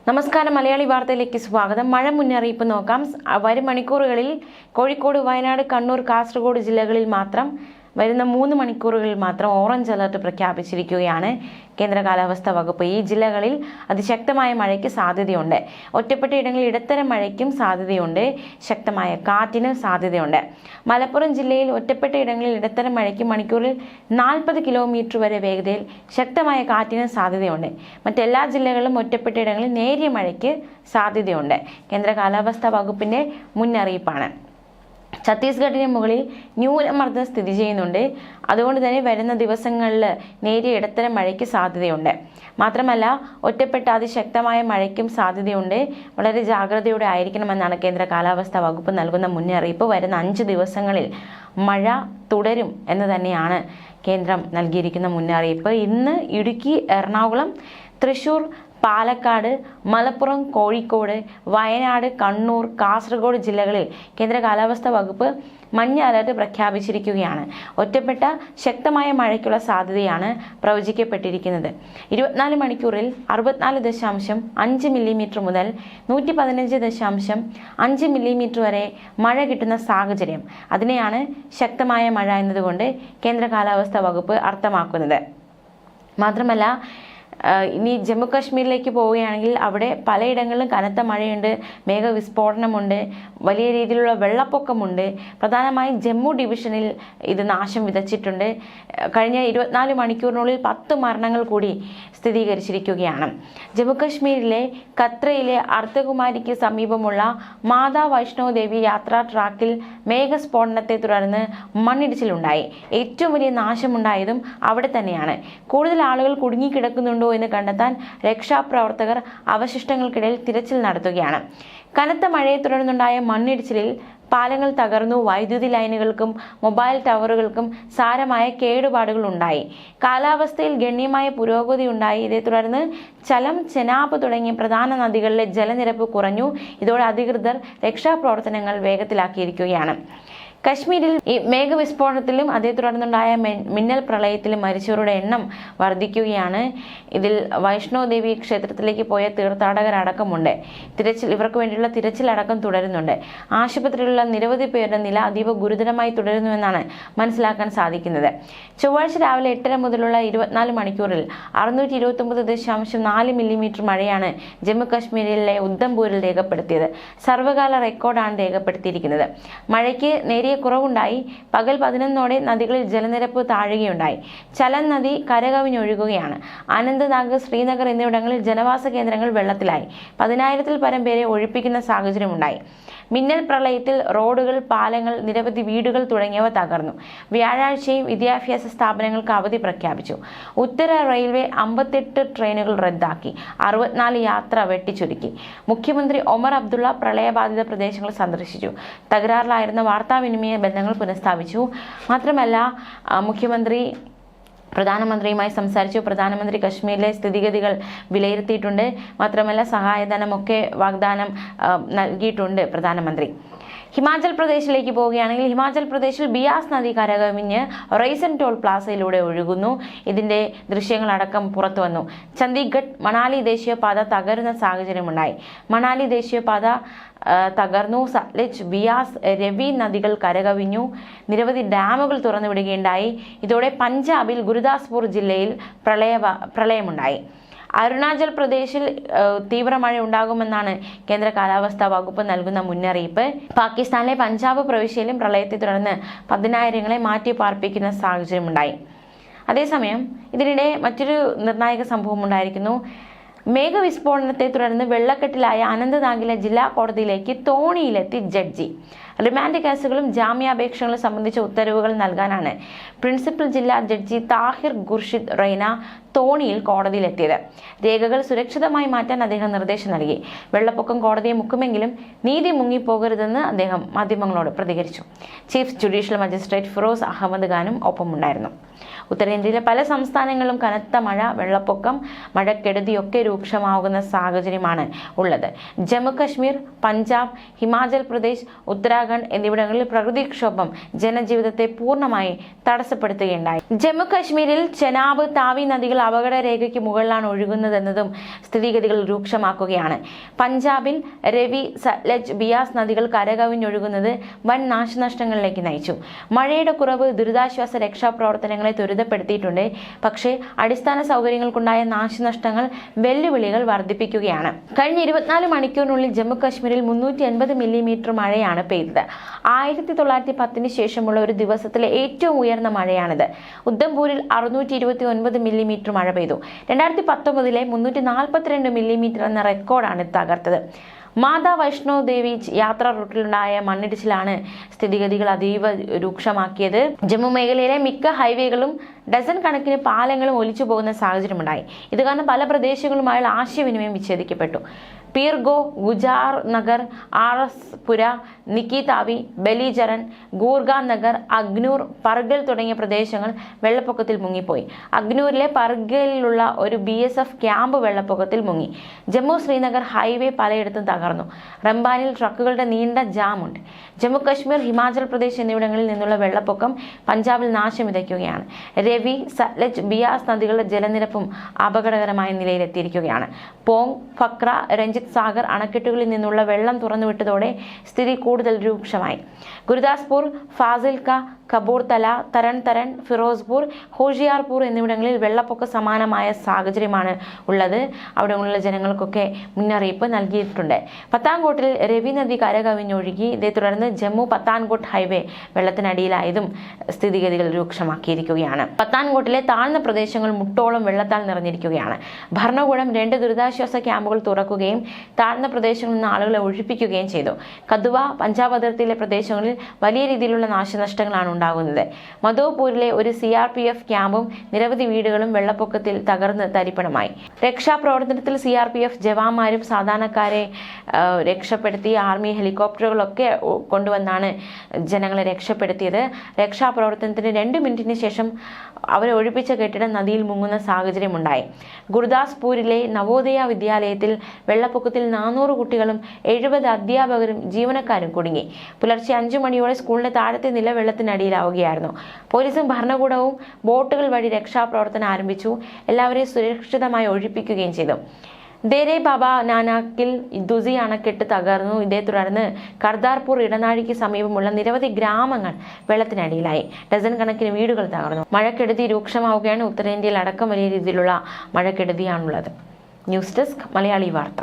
നമസ്കാരം, മലയാളി വാർത്തയിലേക്ക് സ്വാഗതം. മഴ മുന്നറിയിപ്പ് നോക്കാം. വരും മണിക്കൂറുകളിൽ കോഴിക്കോട്, വയനാട്, കണ്ണൂർ, കാസർഗോഡ് ജില്ലകളിൽ മാത്രം വരുന്ന 3 മണിക്കൂറുകളിൽ മാത്രം ഓറഞ്ച് അലർട്ട് പ്രഖ്യാപിച്ചിരിക്കുകയാണ് കേന്ദ്ര കാലാവസ്ഥാ വകുപ്പ്. ഈ ജില്ലകളിൽ അതിശക്തമായ മഴയ്ക്ക് സാധ്യതയുണ്ട്. ഒറ്റപ്പെട്ട ഇടങ്ങളിൽ ഇടത്തരം മഴയ്ക്കും സാധ്യതയുണ്ട്. ശക്തമായ കാറ്റിനും സാധ്യതയുണ്ട്. മലപ്പുറം ജില്ലയിൽ ഒറ്റപ്പെട്ട ഇടങ്ങളിൽ ഇടത്തരം മഴയ്ക്ക് മണിക്കൂറിൽ 40 കിലോമീറ്റർ വരെ വേഗതയിൽ ശക്തമായ കാറ്റിനും സാധ്യതയുണ്ട്. മറ്റെല്ലാ ജില്ലകളിലും ഒറ്റപ്പെട്ട ഇടങ്ങളിൽ നേരിയ മഴയ്ക്ക് സാധ്യതയുണ്ട്. കേന്ദ്ര കാലാവസ്ഥാ വകുപ്പിന്റെ മുന്നറിയിപ്പാണ്. ഛത്തീസ്ഗഡിന് മുകളിൽ ന്യൂനമർദ്ദം സ്ഥിതി ചെയ്യുന്നുണ്ട്. അതുകൊണ്ട് തന്നെ വരുന്ന ദിവസങ്ങളിൽ നേരിയ ഇടത്തരം മഴയ്ക്ക് സാധ്യതയുണ്ട്. മാത്രമല്ല, ഒറ്റപ്പെട്ട അതിശക്തമായ മഴയ്ക്കും സാധ്യതയുണ്ട്. വളരെ ജാഗ്രതയോടെ ആയിരിക്കണമെന്നാണ് കേന്ദ്ര കാലാവസ്ഥാ വകുപ്പ് നൽകുന്ന മുന്നറിയിപ്പ്. വരുന്ന 5 ദിവസങ്ങളിൽ മഴ തുടരും എന്ന് തന്നെയാണ് കേന്ദ്രം നൽകിയിരിക്കുന്ന മുന്നറിയിപ്പ്. ഇന്ന് ഇടുക്കി, എറണാകുളം, തൃശൂർ, പാലക്കാട്, മലപ്പുറം, കോഴിക്കോട്, വയനാട്, കണ്ണൂർ, കാസർഗോഡ് ജില്ലകളിൽ കേന്ദ്ര കാലാവസ്ഥാ വകുപ്പ് മഞ്ഞ അലർട്ട് പ്രഖ്യാപിച്ചിരിക്കുകയാണ്. ഒറ്റപ്പെട്ട ശക്തമായ മഴയ്ക്കുള്ള സാധ്യതയാണ് പ്രവചിക്കപ്പെട്ടിരിക്കുന്നത്. 24 മണിക്കൂറിൽ 64.5 മില്ലിമീറ്റർ മുതൽ 115.5 മില്ലിമീറ്റർ വരെ മഴ കിട്ടുന്ന സാഹചര്യം. അതിനെയാണ് ശക്തമായ മഴ എന്നതുകൊണ്ട് കേന്ദ്ര കാലാവസ്ഥാ വകുപ്പ് അർത്ഥമാക്കുന്നത്. മാത്രമല്ല, ഇനി ജമ്മു കാശ്മീരിലേക്ക് പോവുകയാണെങ്കിൽ അവിടെ പലയിടങ്ങളിലും കനത്ത മഴയുണ്ട്, മേഘവിസ്ഫോടനമുണ്ട്, വലിയ രീതിയിലുള്ള വെള്ളപ്പൊക്കമുണ്ട്. പ്രധാനമായും ജമ്മു ഡിവിഷനിൽ ഇത് നാശം വിതച്ചിട്ടുണ്ട്. കഴിഞ്ഞ 24 മണിക്കൂറിനുള്ളിൽ 10 മരണങ്ങൾ കൂടി സ്ഥിരീകരിച്ചിരിക്കുകയാണ്. ജമ്മു കാശ്മീരിലെ കത്രയിലെ അർദ്ധകുമാരിക്ക് സമീപമുള്ള മാതാ വൈഷ്ണോ ദേവി യാത്രാ ട്രാക്കിൽ മേഘസ്ഫോടനത്തെ തുടർന്ന് മണ്ണിടിച്ചിലുണ്ടായി. ഏറ്റവും വലിയ നാശമുണ്ടായതും അവിടെ തന്നെയാണ്. കൂടുതൽ ആളുകൾ കുടുങ്ങിക്കിടക്കുന്നുണ്ടോ എന്ന് കണ്ടെത്താൻ രക്ഷാപ്രവർത്തകർ അവശിഷ്ടങ്ങൾക്കിടയിൽ തിരച്ചിൽ നടത്തുകയാണ്. കനത്ത മഴയെ തുടർന്നുണ്ടായ മണ്ണിടിച്ചിലിൽ പാലങ്ങൾ തകർന്നു. വൈദ്യുതി ലൈനുകൾക്കും മൊബൈൽ ടവറുകൾക്കും സാരമായ കേടുപാടുകൾ ഉണ്ടായി. കാലാവസ്ഥയിൽ ഗണ്യമായ പുരോഗതി ഉണ്ടായി. ഇതേ തുടർന്ന് ചലം, ചെനാബ് തുടങ്ങിയ പ്രധാന നദികളിലെ ജലനിരപ്പ് കുറഞ്ഞു. ഇതോടെ അധികൃതർ രക്ഷാപ്രവർത്തനങ്ങൾ വേഗത്തിലാക്കിയിരിക്കുകയാണ്. കശ്മീരിൽ ഈ മേഘവിസ്ഫോടനത്തിലും അതേ തുടർന്നുണ്ടായ മിന്നൽ പ്രളയത്തിലും മരിച്ചവരുടെ എണ്ണം വർദ്ധിക്കുകയാണ്. ഇതിൽ വൈഷ്ണോ ദേവി ക്ഷേത്രത്തിലേക്ക് പോയ തീർത്ഥാടകരടക്കമുണ്ട്. ഇവർക്ക് വേണ്ടിയുള്ള തിരച്ചിൽ അടക്കം തുടരുന്നുണ്ട്. ആശുപത്രിയിലുള്ള നിരവധി പേരുടെ നില അതീവ ഗുരുതരമായി തുടരുന്നുവെന്നാണ് മനസ്സിലാക്കാൻ സാധിക്കുന്നത്. ചൊവ്വാഴ്ച രാവിലെ 8:30 മുതലുള്ള 24 മണിക്കൂറിൽ 629.4 മില്ലിമീറ്റർ മഴയാണ് ജമ്മു കാശ്മീരിലെ ഉദ്ധംപൂരിൽ രേഖപ്പെടുത്തിയത്. സർവ്വകാല റെക്കോർഡാണ് രേഖപ്പെടുത്തിയിരിക്കുന്നത്. മഴയ്ക്ക് നേരിയ കുറവുണ്ടായി. പകൽ 11ഓടെ നദികളിൽ ജലനിരപ്പ് താഴുകയുണ്ടായി. ചലൻ നദി കരകവിഞ്ഞൊഴുകുകയാണ്. അനന്ത്നാഗ്, ശ്രീനഗർ എന്നിവിടങ്ങളിൽ ജനവാസ കേന്ദ്രങ്ങൾ വെള്ളത്തിലായി. 10,000-ൽ പരം പേരെ ഒഴിപ്പിക്കുന്ന സാഹചര്യമുണ്ടായി. മിന്നൽ പ്രളയത്തിൽ റോഡുകൾ, പാലങ്ങൾ, നിരവധി വീടുകൾ തുടങ്ങിയവ തകർന്നു. വ്യാഴാഴ്ചയും വിദ്യാഭ്യാസ സ്ഥാപനങ്ങൾക്ക് അവധി പ്രഖ്യാപിച്ചു. ഉത്തര റെയിൽവേ 58 ട്രെയിനുകൾ റദ്ദാക്കി. 64 യാത്ര വെട്ടിച്ചുരുക്കി. മുഖ്യമന്ത്രി ഒമർ അബ്ദുള്ള പ്രളയബാധിത പ്രദേശങ്ങൾ സന്ദർശിച്ചു. തകരാറിലായിരുന്ന വാർത്താവിനിമയ ബന്ധങ്ങൾ പുനഃസ്ഥാപിച്ചു. മാത്രമല്ല, മുഖ്യമന്ത്രി പ്രധാനമന്ത്രിയുമായി സംസാരിച്ചു. പ്രധാനമന്ത്രി കശ്മീരിലെ സ്ഥിതിഗതികൾ വിലയിരുത്തിയിട്ടുണ്ട്. മാത്രമല്ല, സഹായധനമൊക്കെ വാഗ്ദാനം നൽകിയിട്ടുണ്ട് പ്രധാനമന്ത്രി. ഹിമാചൽ പ്രദേശിലേക്ക് പോവുകയാണെങ്കിൽ ഹിമാചൽ പ്രദേശിൽ ബിയാസ് നദി കരകവിഞ്ഞ് റൈസൻ ടോൾ പ്ലാസയിലൂടെ ഒഴുകുന്നു. ഇതിന്റെ ദൃശ്യങ്ങളടക്കം പുറത്തു വന്നു. ചണ്ഡീഗഡ് മണാലി ദേശീയപാത തകരുന്ന സാഹചര്യമുണ്ടായി. മണാലി ദേശീയപാത തകർന്നു. സത്ലജ്, ബിയാസ്, രവി നദികൾ കരകവിഞ്ഞു. നിരവധി ഡാമുകൾ തുറന്നുവിടുകയുണ്ടായി. ഇതോടെ പഞ്ചാബിൽ ഗുരുദാസ്പൂർ ജില്ലയിൽ പ്രളയമുണ്ടായി. അരുണാചൽ പ്രദേശിൽ തീവ്ര മഴ ഉണ്ടാകുമെന്നാണ് കേന്ദ്ര കാലാവസ്ഥാ വകുപ്പ് നൽകുന്ന മുന്നറിയിപ്പ്. പാകിസ്ഥാനിലെ പഞ്ചാബ് പ്രവിശ്യയിലും പ്രളയത്തെ തുടർന്ന് 10,000-ങ്ങളെ മാറ്റി പാർപ്പിക്കുന്ന സാഹചര്യമുണ്ടായി. അതേസമയം ഇതിനിടെ മറ്റൊരു നിർണായക സംഭവം ഉണ്ടായിരിക്കുന്നു. മേഘവിസ്ഫോടനത്തെ തുടർന്ന് വെള്ളക്കെട്ടിലായ അനന്ത്നാഗിലെ ജില്ലാ കോടതിയിലേക്ക് തോണിയിലെത്തി ജഡ്ജി. റിമാൻഡ് കേസുകളും ജാമ്യാപേക്ഷകളും സംബന്ധിച്ച ഉത്തരവുകൾ നൽകാനാണ് പ്രിൻസിപ്പൽ ജില്ലാ ജഡ്ജി താഹിർ ഖുർഷിദ് റൈന തോണിയിൽ കോടതിയിലെത്തിയത്. രേഖകൾ സുരക്ഷിതമായി മാറ്റാൻ അദ്ദേഹം നിർദ്ദേശം നൽകി. വെള്ളപ്പൊക്കം കോടതിയെ മുക്കുമെങ്കിലും നീതി മുങ്ങിപ്പോകരുതെന്ന് അദ്ദേഹം മാധ്യമങ്ങളോട് പ്രതികരിച്ചു. Chief judicial magistrate Firoz Ahmed ഖാനും ഒപ്പമുണ്ടായിരുന്നു. ഉത്തരേന്ത്യയിലെ പല സംസ്ഥാനങ്ങളിലും കനത്ത മഴ, വെള്ളപ്പൊക്കം, മഴക്കെടുതിയൊക്കെ രൂക്ഷമാകുന്ന സാഹചര്യമാണ് ഉള്ളത്. ജമ്മു കശ്മീർ, പഞ്ചാബ്, ഹിമാചൽ പ്രദേശ്, ഉത്തരാഖണ്ഡ് എന്നിവിടങ്ങളിൽ പ്രകൃതിക്ഷോഭം ജനജീവിതത്തെ പൂർണ്ണമായി തടസ്സപ്പെടുത്തുകയുണ്ടായി. ജമ്മു കശ്മീരിൽ ചെനാബ്, താവി നദികൾ അപകടരേഖയ്ക്ക് മുകളിലാണ് ഒഴുകുന്നതെന്നതും സ്ഥിതിഗതികൾ രൂക്ഷമാക്കുകയാണ്. പഞ്ചാബിൽ രവി, സത്ലജ്, ബിയാസ് നദികൾ കരകവിഞ്ഞൊഴുകുന്നത് വൻ നാശനഷ്ടങ്ങളിലേക്ക് നയിച്ചു. മഴയുടെ കുറവ് ദുരിതാശ്വാസ രക്ഷാപ്രവർത്തനങ്ങളെ ത്വരിതപ്പെടുത്തിയിട്ടുണ്ട്. പക്ഷേ അടിസ്ഥാന സൗകര്യങ്ങൾക്കുണ്ടായ നാശനഷ്ടങ്ങൾ വെല്ലുവിളികൾ വർദ്ധിപ്പിക്കുകയാണ്. കഴിഞ്ഞ 24 മണിക്കൂറിനുള്ളിൽ ജമ്മു കശ്മീരിൽ 380 മില്ലിമീറ്റർ മഴയാണ് പെയ്തത്. 1910 ശേഷമുള്ള ഒരു ദിവസത്തിലെ ഏറ്റവും ഉയർന്ന മഴയാണിത്. ഉദ്ധംപൂരിൽ 629 മില്ലിമീറ്റർ മഴ പെയ്തു. 2019 342 മില്ലിമീറ്റർ എന്ന റെക്കോർഡാണ് തകർത്തത്. മാതാ വൈഷ്ണോ ദേവി യാത്രാ റൂട്ടിലുണ്ടായ മണ്ണിടിച്ചിലാണ് സ്ഥിതിഗതികൾ അതീവ രൂക്ഷമാക്കിയത്. ജമ്മു മേഖലയിലെ മിക്ക ഹൈവേകളും ഡസൻ കണക്കിന് പാലങ്ങളും ഒലിച്ചു പോകുന്ന സാഹചര്യമുണ്ടായി. ഇത് കാരണം പല പ്രദേശങ്ങളുമായുള്ള ആശയവിനിമയം വിച്ഛേദിക്കപ്പെട്ടു. പീർഗോ, ഗുജാർ നഗർ, ആർഎസ്പുര, നിക്കിതാവി, ബലിചരൺ, ഗൂർഗാൻ നഗർ, അഗ്നൂർ, പർഗൽ തുടങ്ങിയ പ്രദേശങ്ങൾ വെള്ളപ്പൊക്കത്തിൽ മുങ്ങിപ്പോയി. അഗ്നൂരിലെ പർഗലിലുള്ള ഒരു BSF ക്യാമ്പ് വെള്ളപ്പൊക്കത്തിൽ മുങ്ങി. ജമ്മു ശ്രീനഗർ ഹൈവേ പലയിടത്തും തകർന്നു. റംബാനിൽ ട്രക്കുകളുടെ നീണ്ട ജാമുണ്ട്. ജമ്മു കശ്മീർ, ഹിമാചൽ പ്രദേശ് എന്നിവിടങ്ങളിൽ നിന്നുള്ള വെള്ളപ്പൊക്കം പഞ്ചാബിൽ നാശം വിതയ്ക്കുകയാണ്. രവി, സത്ലജ്, ബിയാസ് നദികളുടെ ജലനിരപ്പും അപകടകരമായ നിലയിലെത്തിയിരിക്കുകയാണ്. പോങ്, ഫക്ര, രഞ്ജിത് സാഗർ അണക്കെട്ടുകളിൽ നിന്നുള്ള വെള്ളം തുറന്നുവിട്ടതോടെ സ്ഥിതി കൂടുതൽ രൂക്ഷമായി. ഗുരുദാസ്പൂർ, ഫാസിൽക്ക, കപൂർതല, തരൺ, ഫിറോസ്പൂർ, ഹോഷിയാർപൂർ എന്നിവിടങ്ങളിൽ വെള്ളപ്പൊക്ക സമാനമായ സാഹചര്യമാണ് ഉള്ളത്. അവിടെയുള്ള ജനങ്ങൾക്കൊക്കെ മുന്നറിയിപ്പ് നൽകിയിട്ടുണ്ട്. പത്താൻകോട്ടിൽ രവി നദി കരകവിഞ്ഞൊഴുകി. ഇതേ തുടർന്ന് ജമ്മു പത്താൻകോട്ട് ഹൈവേ വെള്ളത്തിനടിയിലായതും സ്ഥിതിഗതികൾ രൂക്ഷമാക്കിയിരിക്കുകയാണ്. പത്താൻകോട്ടിലെ താഴ്ന്ന പ്രദേശങ്ങൾ മുട്ടോളം വെള്ളത്താൽ നിറഞ്ഞിരിക്കുകയാണ്. ഭരണകൂടം 2 ദുരിതാശ്വാസ ക്യാമ്പുകൾ തുറക്കുകയും താഴ്ന്ന പ്രദേശങ്ങളിൽ നിന്ന് ആളുകളെ ഒഴിപ്പിക്കുകയും ചെയ്തു. കഥുവ, പഞ്ചാബ് അതിർത്തിയിലെ പ്രദേശങ്ങളിൽ വലിയ രീതിയിലുള്ള നാശനഷ്ടങ്ങളാണ് ഉണ്ടാകുന്നത്. മധോപൂരിലെ ഒരു CRPF ക്യാമ്പും നിരവധി വീടുകളും വെള്ളപ്പൊക്കത്തിൽ തകർന്ന് തരിപ്പണമായി. രക്ഷാപ്രവർത്തനത്തിൽ CRPF ജവാന്മാരും സാധാരണക്കാരെ രക്ഷപ്പെടുത്തി. ആർമി ഹെലികോപ്റ്ററുകളൊക്കെ കൊണ്ടുവന്നാണ് ജനങ്ങളെ രക്ഷപ്പെടുത്തിയത്. രക്ഷാപ്രവർത്തനത്തിന് 2 മിനിറ്റിന് ശേഷം അവരെ ഒഴിപ്പിച്ച കെട്ടിടം നദിയിൽ മുങ്ങുന്ന സാഹചര്യമുണ്ടായി. ഗുരുദാസ്പൂരിലെ നവോദയ വിദ്യാലയത്തിൽ വെള്ളപ്പൊക്കത്തിൽ 400 കുട്ടികളും 70 അധ്യാപകരും ജീവനക്കാരും കുടുങ്ങി. പുലർച്ചെ 5 മണിയോടെ സ്കൂളിന്റെ താഴത്തെ നില വെള്ളത്തിനടിയിലാവുകയായിരുന്നു. പോലീസും ഭരണകൂടവും ബോട്ടുകൾ വഴി രക്ഷാപ്രവർത്തനം ആരംഭിച്ചു. എല്ലാവരെയും സുരക്ഷിതമായി ഒഴിപ്പിക്കുകയും ചെയ്തു. ദേരെ ബാബ നാനാക്കിൽ ദുസി അണക്കെട്ട് തകർന്നു. ഇതേ തുടർന്ന് കർദാർപൂർ ഇടനാഴിക്ക് സമീപമുള്ള നിരവധി ഗ്രാമങ്ങൾ വെള്ളത്തിനടിയിലായി. ഡസൻ കണക്കിന് വീടുകൾ തകർന്നു. മഴക്കെടുതി രൂക്ഷമാവുകയാണ്. ഉത്തരേന്ത്യയിൽ അടക്കം വലിയ രീതിയിലുള്ള മഴക്കെടുതിയാണുള്ളത്. ന്യൂസ് ഡെസ്ക് മലയാളി വാർത്ത.